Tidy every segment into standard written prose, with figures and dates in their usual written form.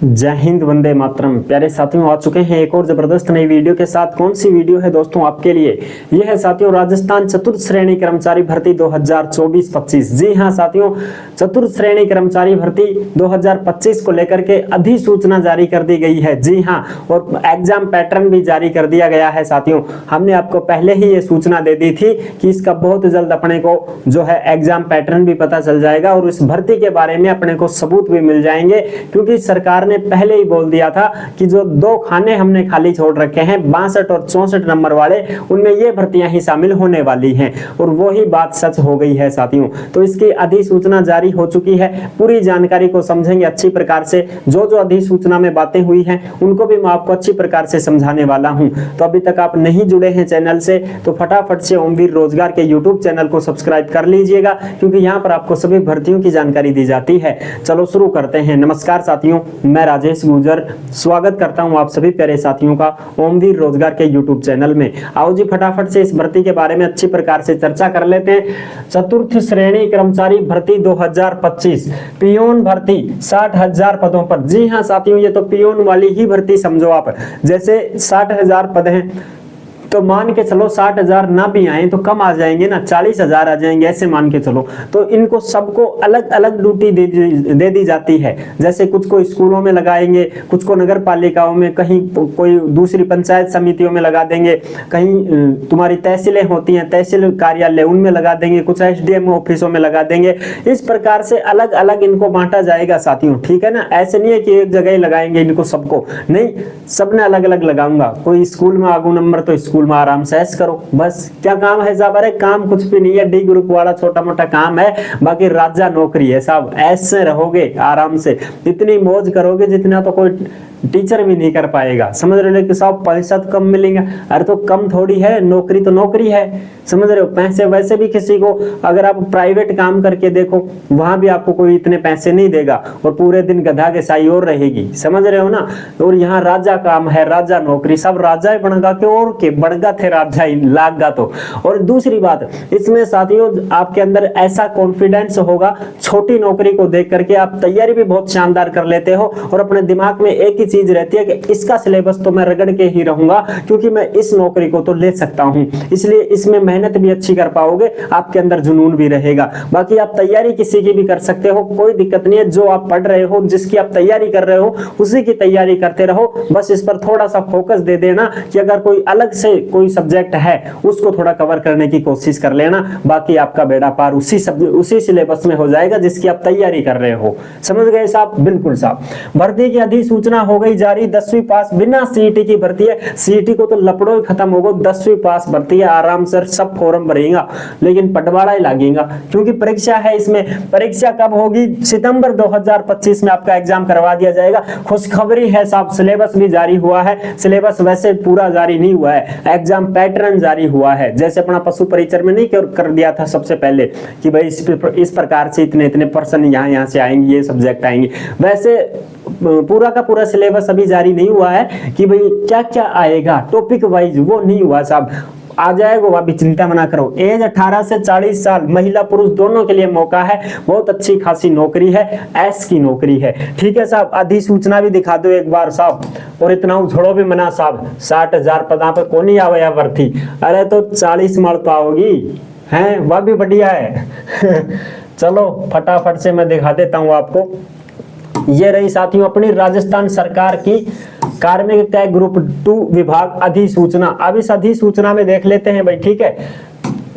जय हिंद, वंदे मातरम। प्यारे साथियों, आ चुके हैं एक और जबरदस्त नई वीडियो के साथ। कौन सी वीडियो है दोस्तों आपके लिए? यह है साथियों राजस्थान चतुर्थ श्रेणी कर्मचारी भर्ती 2024-25। जी हां साथियों, चतुर्थ श्रेणी कर्मचारी भर्ती 2025 को लेकर के अधिसूचना जारी कर दी गई है। जी हां, और एग्जाम पैटर्न भी जारी कर दिया गया है साथियों। हमने आपको पहले ही ये सूचना दे दी थी कि इसका बहुत जल्द अपने को जो है एग्जाम पैटर्न भी पता चल जाएगा और इस भर्ती के बारे में अपने को सबूत भी मिल जाएंगे, क्योंकि सरकार ने पहले ही बोल दिया था कि जो दो खाने हमने खाली छोड़ रखे हैं 62 और 64 नंबर वाले, उनमें ये भर्तियां ही शामिल होने वाली हैं। और वो ही बात सच हो गई है साथियों। तो इसकी अधिसूचना जारी हो चुकी है। पूरी जानकारी को समझेंगे अच्छी प्रकार से। जो जो अधिसूचना में बातें हुई हैं उनको भी मैं आपको अच्छी प्रकार से समझाने वाला हूं। तो अभी तक आप नहीं जुड़े हैं चैनल से तो फटाफट से ओमवीर रोजगार के यूट्यूब चैनल को सब्सक्राइब कर लीजिएगा, क्योंकि यहाँ पर आपको सभी भर्तियों की जानकारी दी जाती है। चलो शुरू करते हैं। नमस्कार साथियों, मैं राजेश गुर्जर स्वागत करता हूं आप सभी प्यारे साथियों का ओमवीर रोजगार के यूट्यूब चैनल में। आओ जी फटाफट से इस भर्ती के बारे में अच्छी प्रकार से चर्चा कर लेते हैं। चतुर्थ श्रेणी कर्मचारी भर्ती 2025, पियोन भर्ती 60,000 पदों पर। जी हां साथियों, ये तो पियोन वाली ही भर्ती समझो आप। जैसे 60,000 पद हैं तो मान के चलो 60,000 ना भी आए तो कम आ जाएंगे ना, 40,000 आ जाएंगे, ऐसे मान के चलो। तो इनको सबको अलग अलग ड्यूटी दे दी जाती है। जैसे कुछ को स्कूलों में लगाएंगे, कुछ को नगर पालिकाओं में, कहीं कोई दूसरी पंचायत समितियों में लगा देंगे, कहीं तुम्हारी तहसीलें होती हैं तहसील कार्यालय उनमें लगा देंगे, कुछ SDM ऑफिसों में लगा देंगे। इस प्रकार से अलग अलग इनको बांटा जाएगा साथियों, ठीक है ना। ऐसे नहीं है कि एक जगह ही लगाएंगे इनको सबको, नहीं, सबने अलग अलग लगाऊंगा। कोई स्कूल में आगू नंबर तो स्कूल में आराम से ऐश करो, बस। क्या काम है साहब? अरे काम कुछ भी नहीं है, डी ग्रुप वाला छोटा मोटा काम है, बाकी राजा नौकरी है साहब। ऐसे रहोगे आराम से, इतनी मौज करोगे जितना तो कोई टीचर भी नहीं कर पाएगा। समझ रहे हो कि साहब पैसा तो कम मिलेगा? अरे तो कम थोड़ी है, नौकरी तो नौकरी है, समझ रहे हो। पैसे वैसे भी किसी को अगर आप प्राइवेट काम करके देखो, वहां भी आपको कोई इतने पैसे नहीं देगा और पूरे दिन गधा के साई और रहेगी, समझ रहे हो ना। और यहाँ राजा काम है, राजा नौकरी, सब राजा ही बनगा के और के बनगा थे राजा ही लागगा तो। और दूसरी बात इसमें साथियों, आपके अंदर ऐसा कॉन्फिडेंस होगा, छोटी नौकरी को देख करके आप तैयारी भी बहुत शानदार कर लेते हो और अपने दिमाग में एक ही चीज रहती है कि इसका सिलेबस तो मैं रगड़ के ही रहूंगा, क्योंकि मैं इस नौकरी को तो ले सकता हूं, इसलिए इसमें मेहनत भी अच्छी कर पाओगे, आपके अंदर जुनून भी रहेगा। बाकी आप तैयारी किसी की भी कर सकते हो, कोई दिक्कत नहीं है। जो आप पढ़ रहे हो, जिसकी आप तैयारी कर रहे हो, उसी की तैयारी करते रहो। बस इस पर थोड़ा सा फोकस दे देना कि अगर कोई अलग से कोई सब्जेक्ट है उसको थोड़ा कवर करने की कोशिश कर लेना। बाकी आपका बेड़ा पार उसी सिलेबस में हो जाएगा जिसकी आप तैयारी कर रहे हो। समझ गए साहब? बिल्कुल साहब। भर्ती की अधिसूचना हो गई जारी। 10वीं पास बिना CET की भर्ती है। CET को तो लपड़ो ही खत्म होगा, 10वीं पास भर्ती है। आराम से सब फॉर्म भरेगा, लेकिन पटवाड़ा ही लगेगा, क्योंकि परीक्षा है। इसमें परीक्षा कब होगी? सितंबर 2025 में आपका एग्जाम करवा दिया जाएगा। खुशखबरी है साहब, सिलेबस भी जारी हुआ है। सिलेबस वैसे पूरा जारी नहीं हुआ है, एग्जाम पैटर्न जारी हुआ है। जैसे अपना पशु परिचर में नहीं कर दिया था सबसे पहले कि भाई इस प्रकार से इतने इतने पर्सन यहाँ से आएंगे, ये सब्जेक्ट आएंगे, वैसे पूरा का पूरा सिलेबस अभी जारी नहीं हुआ है कि भाई क्या क्या आएगा टॉपिक वाइज, वो नहीं हुआ साहब। आ जाएगा, अभी चिंता मना करो। एज 18 से 40 साल, महिला पुरुष दोनों के लिए मौका है। बहुत अच्छी खासी नौकरी है, एस की नौकरी है, ठीक है साहब। अधिसूचना भी दिखा दो एक बार साहब, और इतना उछड़ो भी मना साहब। 60,000 पदा पे कौन ही आवे भर्ती? अरे तो 40 मर पाओगी हैं, वह भी बढ़िया है। चलो फटाफट से मैं दिखा देता हूँ आपको। ये रही साथियों अपनी राजस्थान सरकार की कार्मिक तय ग्रुप 2 विभाग अधिसूचना। अब इस अधिसूचना में देख लेते हैं भाई, ठीक है,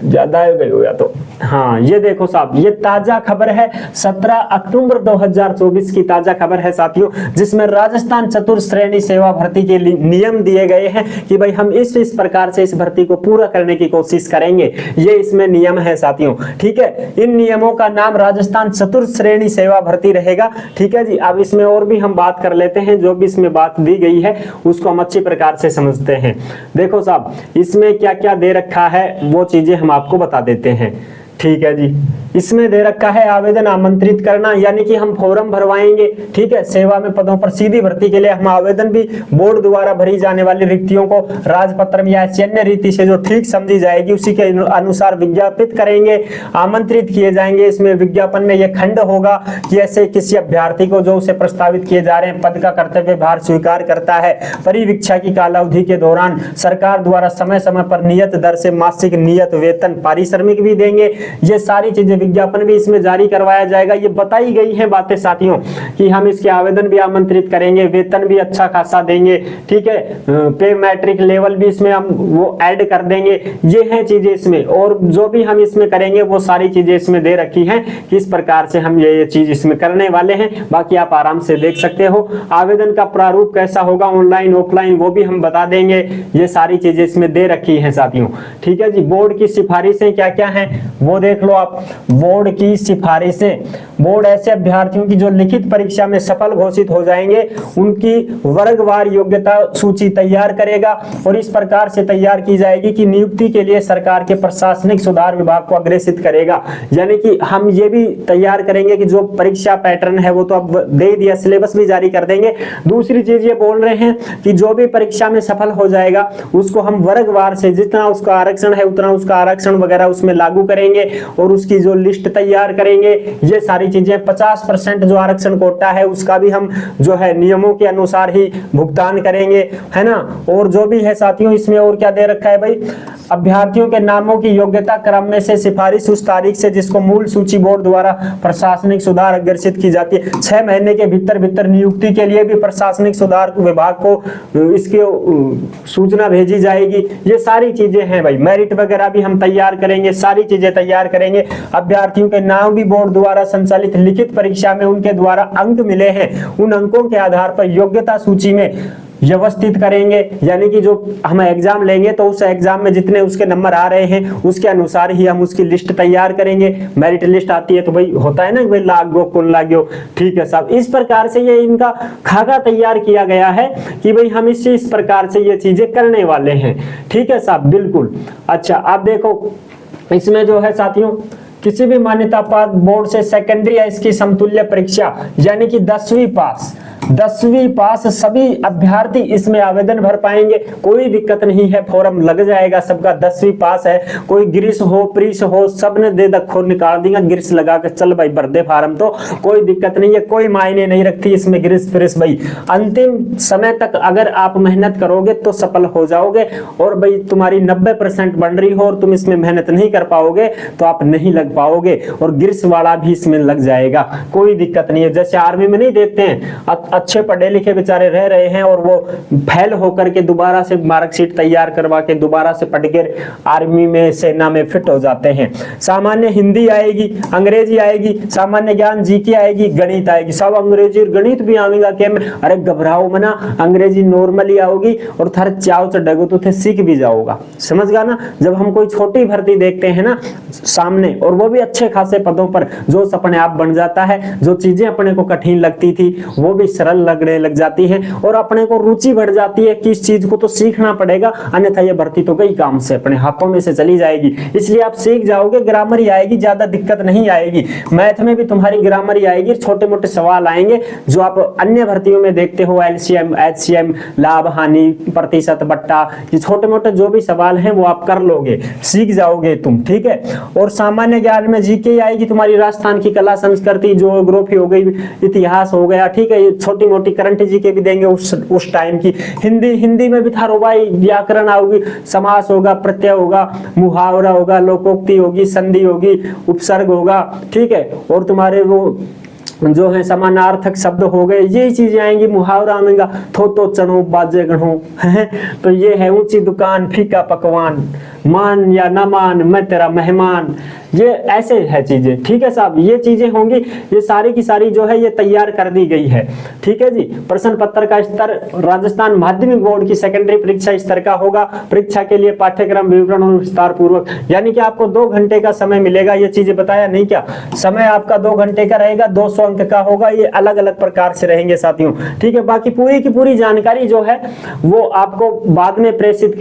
ज्यादा हो गई हो या तो। हाँ, ये देखो साहब, ये ताजा खबर है 17 अक्टूबर 2024 की ताजा खबर है साथियों, जिसमें राजस्थान चतुर्थ श्रेणी सेवा भर्ती के नियम दिए गए हैं कि भाई हम इस प्रकार से इस भर्ती को पूरा करने की कोशिश करेंगे। ये इसमें नियम है साथियों, ठीक है। इन नियमों का नाम राजस्थान चतुर्थ श्रेणी सेवा भर्ती रहेगा, ठीक है जी। अब इसमें और भी हम बात कर लेते हैं, जो भी इसमें बात दी गई है उसको हम अच्छी प्रकार से समझते हैं। देखो साहब, इसमें क्या क्या दे रखा है वो चीजें हम आपको बता देते हैं। ठीक है जी। इसमें दे रखा है आवेदन आमंत्रित करना, यानी कि हम फॉर्म भरवाएंगे, ठीक है। सेवा में पदों पर सीधी भर्ती के लिए हम आवेदन भी बोर्ड द्वारा भरी जाने वाली रिक्तियों को राजपत्र में या ऐसी अन्य रीति से जो ठीक समझी जाएगी उसी के अनुसार विज्ञापित करेंगे, आमंत्रित किए जाएंगे। इसमें विज्ञापन में यह खंड होगा कि ऐसे किसी अभ्यर्थी को जो उसे प्रस्तावित किए जा रहे हैं पद का कर्तव्य भार स्वीकार करता है, परिवीक्षा की कालावधि के दौरान सरकार द्वारा समय समय पर नियत दर से मासिक नियत वेतन पारिश्रमिक भी देंगे। ये सारी चीजें, विज्ञापन भी इसमें जारी करवाया जाएगा। ये बताई गई है बातें साथियों कि हम इसके आवेदन भी आमंत्रित करेंगे, वेतन भी अच्छा खासा देंगे, ठीक है। पे मैट्रिक लेवल भी इसमें हम वो ऐड कर देंगे। ये है चीजें इसमें, और जो भी हम इसमें करेंगे वो सारी चीजें इसमें दे रखी हैं किस प्रकार से हम ये चीज इसमें करने वाले हैं। बाकी आप आराम से देख सकते हो। आवेदन का प्रारूप कैसा होगा, ऑनलाइन ऑफलाइन, वो भी हम बता देंगे। ये सारी चीजें इसमें दे रखी हैं साथियों, ठीक है जी। बोर्ड की सिफारिशें क्या क्या हैं वो देख लो आप। बोर्ड की सिफारिशें, बोर्ड ऐसे अभ्यर्थियों की जो लिखित परीक्षा में सफल घोषित हो जाएंगे उनकी वर्गवार योग्यता सूची तैयार करेगा, और इस प्रकार से तैयार की जाएगी कि नियुक्ति के लिए सरकार के प्रशासनिक सुधार विभाग को अग्रेसित करेगा। यानी कि हम ये भी तैयार करेंगे कि जो परीक्षा पैटर्न है वो तो अब दे दिया, सिलेबस भी जारी कर देंगे। दूसरी चीज ये बोल रहे हैं कि जो भी परीक्षा में सफल हो जाएगा उसको हम वर्गवार से जितना उसका आरक्षण है उतना उसका आरक्षण वगैरह उसमें लागू करेंगे, और उसकी जो लिस्ट तैयार करेंगे। ये सारी चीजें 50% जो आरक्षण कोटा है उसका भी हम जो है नियमों के अनुसार ही भुगतान करेंगे, है ना। और जो भी है साथियों इसमें और क्या दे रखा है भाई, अभ्यर्थियों के नामों की योग्यता क्रम में से सिफारिश उस तारीख से जिसको मूल सूची बोर्ड द्वारा प्रशासनिक सुधार अग्रसित की जाती है। 6 महीने के भीतर नियुक्ति के लिए भी प्रशासनिक सुधार विभाग को इसकी सूचना भेजी जाएगी। ये सारी चीजें हैं भाई। मेरिट वगैरह भी हम तैयार करेंगे, सारी चीजें तैयार करेंगे। अभ्यर्थियों के नाम भी बोर्ड द्वारा संचालित लिखित परीक्षा में उनके द्वारा अंक मिले हैं, उन अंकों के आधार पर योग्यता सूची में व्यवस्थित करेंगे। यानी कि जो हम एग्जाम लेंगे तो उस एग्जाम में जितने उसके नंबर आ रहे हैं उसके अनुसार ही हम उसकी लिस्ट तैयार करेंगे। मेरिट लिस्ट आती है तो भाई होता है ना भाई लाग गो कौन लाग गयो, ठीक है साहब। इस प्रकार से ये इनका खाका तैयार किया गया है कि भाई हम इस प्रकार से ये चीजें करने वाले हैं, ठीक है साहब, बिल्कुल। अच्छा आप देखो इसमें जो है साथियों, किसी भी मान्यता प्राप्त बोर्ड से सेकेंडरी या इसकी समतुल्य परीक्षा यानी कि 10वीं पास सभी अभ्यर्थी इसमें आवेदन भर पाएंगे। कोई दिक्कत नहीं है, फॉर्म लग जाएगा सबका। 10वीं पास है, कोई ग्रीस हो प्रीस हो सबने दे दखो निकाल देंगे, ग्रीस लगा के चल भाई भर दे फार्म, तो कोई दिक्कत नहीं है, कोई मायने नहीं रखती इसमें ग्रीस प्रीस। भाई अंतिम समय तक अगर आप मेहनत करोगे तो सफल हो जाओगे, और भाई तुम्हारी 90% बन रही हो और तुम इसमें मेहनत नहीं कर पाओगे तो आप नहीं लग पाओगे, और ग्रीस वाला भी इसमें लग जाएगा, कोई दिक्कत नहीं है। जैसे आर्मी में नहीं देखते हैं अच्छे पढ़े लिखे बेचारे रह रहे हैं और वो फेल होकर के दोबारा से मार्कशीट तैयार करवा के दोबारा से पढ़ के आर्मी में सेना में फिट हो जाते हैं। सामान्य हिंदी आएगी, अंग्रेजी आएगी, सामान्य ज्ञान जीके आएगी, गणित आएगी। सब अंग्रेजी और गणित भी आवेगा क्या? अरे घबराओ मना, अंग्रेजी नॉर्मली आओगी और थर चाव चढ़ेगो तो थे सीख भी जाओगा, समझ गया ना। जब हम कोई छोटी भर्ती देखते हैं ना सामने, और वो भी अच्छे खासे पदों पर, जो अपने आप बन जाता है, जो चीजें अपने को कठिन लगती थी वो भी सरल लगने लग जाती है, और अपने को रुचि बढ़ जाती है कि इस चीज को तो सीखना पड़ेगा, अन्यथा ये भर्ती तो कई काम से अपने हाथों में से चली जाएगी। इसलिए आप सीख जाओगे, ग्रामर ही आएगी, ज्यादा दिक्कत नहीं आएगी। मैथ में भी तुम्हारी ग्रामर ही आएगी, छोटे मोटे सवाल आएंगे जो आप अन्य भर्तियों में देखते हो, एलसीएम, एचसीएम, लाभ हानि, प्रतिशत, बट्टा, ये छोटे मोटे जो भी सवाल हैं वो आप कर लोगे, सीख जाओगे तुम, ठीक है। और सामान्य ज्ञान में जीके आएगी तुम्हारी, राजस्थान की कला संस्कृति, ज्योग्राफी हो गई, इतिहास हो गया, ठीक है। छोटी मोटी करंट जीके भी देंगे उस टाइम की। हिंदी में भी थारो भाई व्याकरण आओगी, समास होगा, प्रत्यय होगा, मुहावरा होगा, लोकोक्ति होगी, संधि होगी, उपसर्ग होगा, ठीक है। और तुम्हारे वो जो है समानार्थक शब्द हो गए, ये चीजें आएंगी। मुहावरा आएगा, थो तो चनो बाजे गणो, तो ये है ऊंची दुकान फीका पकवान, मान या न मान मैं तेरा मेहमान, ये ऐसे है चीजें, ठीक है साहब। ये चीजें होंगी, ये सारी की सारी जो है ये तैयार कर दी गई है, ठीक है जी। प्रश्न पत्र का स्तर राजस्थान माध्यमिक बोर्ड की सेकेंडरी परीक्षा स्तर का होगा। परीक्षा के लिए पाठ्यक्रम विवरण और विस्तार पूर्वक, यानी कि आपको 2 घंटे का समय मिलेगा। ये चीजें बताया नहीं क्या, समय आपका 2 घंटे का रहेगा। 200 अंक का होगा, ये अलग अलग प्रकार से रहेंगे साथियों। ठीक है, बाकी पूरी की पूरी जानकारी जो है वो आपको बाद में प्रेषित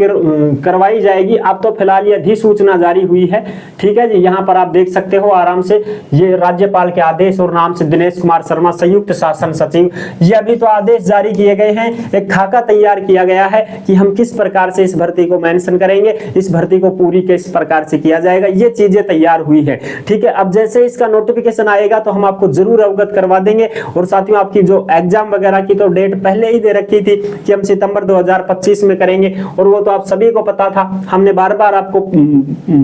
करवाई जाएगी। अब तो फिलहाल ये अधिसूचना जारी हुई है। ठीक है जी, यहाँ पर आप देख सकते हो आराम से, ये राज्यपाल के आदेश और नाम से दिनेश कुमार शर्मा संयुक्त शासन सचिव, ये अभी तो आदेश जारी किए गए हैं। एक खाका तैयार किया गया है कि हम किस प्रकार से इस भर्ती को मेंशन करेंगे, इस भर्ती को पूरी किस प्रकार से किया जाएगा, ये चीजें तैयार हुई है। ठीक है, अब जैसे इसका नोटिफिकेशन आएगा तो हम आपको जरूर अवगत करवा देंगे। और साथियों, आपकी जो एग्जाम वगैरह की तो डेट पहले ही दे रखी थी कि हम सितंबर 2025 में करेंगे, और वो तो आप सभी को पता था। हमने बार बार आपको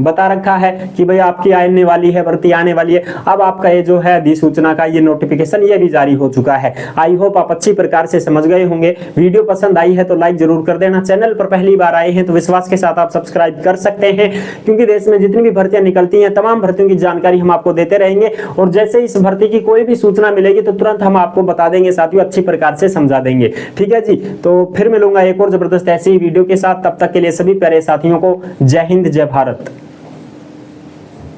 बता रखा है कि भाई आपकी आने वाली है, भर्ती आने वाली है। अब आपका ये जो है अधिसूचना का ये नोटिफिकेशन ये भी जारी हो चुका है। आई होप आप अच्छी प्रकार से समझ गए होंगे। वीडियो पसंद आई है तो लाइक जरूर कर देना। चैनल पर पहली बार आए हैं तो विश्वास के साथ आप सब्सक्राइब कर सकते हैं, क्योंकि देश में जितनी भी भर्तियां निकलती हैं तमाम भर्तियों की जानकारी हम आपको देते रहेंगे। और जैसे इस भर्ती की कोई भी सूचना मिलेगी तो तुरंत हम आपको बता देंगे साथियों, अच्छी प्रकार से समझा देंगे। ठीक है जी, तो फिर मिलूंगा एक और जबरदस्त ऐसी वीडियो के साथ। तब तक के लिए सभी प्यारे साथियों को जय हिंद, जय भारत।